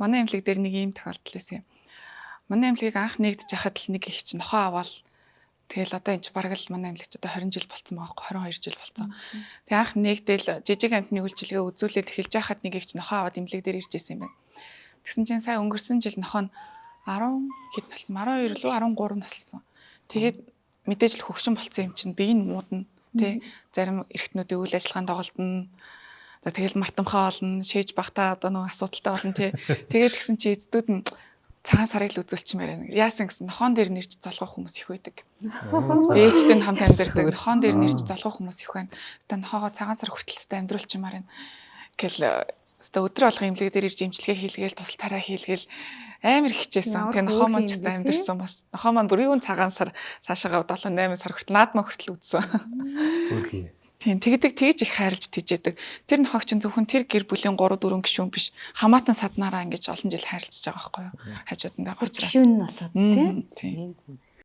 манай эмнэлэг дээр нэг ийм тохиолдол байсан юм. Манай эмнэлгийг анх нэгдэж яхад л нэг их чинь нохоо аваад тэгэл одоо энэ ч бараг л манай эмнэлэгч одоо 20 жил болсон байгаа 22 жил болсон. Тэгээ анх нэгдэл жижиг амтны үйлчилгээ үзүүлээд эхэлж яхад нэг их чинь нохоо аваад эмнэлэг дээр ирж байсан юм байна. Тэгсэн чинь сая өнгөрсөн жил нохоо нь 10 хэд болсон 12 лөө 13 нассан. Тэгээд мэдээж л хөгшин болсон юм чинь бие нь муудна. Тэ зарим эрэгтнүүдийн үйл ажиллагаанд доголдно. Тэгэл мартамхаа олно, шээж багтаа одоо нэг асуудалтай болно тий. Тэгээд тэгсэн чи эцдүүд нь цагаан сарыг л үзүүлчмээр байна. Яасан гэсэн нохоон дээр нэрж залгах хүмүүс их байдаг. Ээжтэй нь хамт амьдардаг. Нохоон дээр нэрж залгах хүмүүс их байна. Одоо нохоогоо цагаан сар хүртэлцтэй амьдруулчмаар байна. Гэл одоо өдрө алга имлэг дээр ирж имчилгээ хийлгээл тусал тараа хийлгээл амар хичээсэн. Тэгээ нохоо маань ч амьдэрсэн бас. Нохоо маань бүр юун цагаан сар цаашаага 7 8 сар хүртэл наадмаа хүртэл үзсэн. Хөрхий. Тийм тэгж их хайрлж тижээдэг. Тэр нохог чинь зөвхөн тэр гэр бүлийн 3 4 гишүүн биш. Хамаатан саднараа ингэж олон жил хайрлаж байгаа байхгүй юу? Хажуудандаа гарч ирсэн. Гишүүн нь болоод тийм.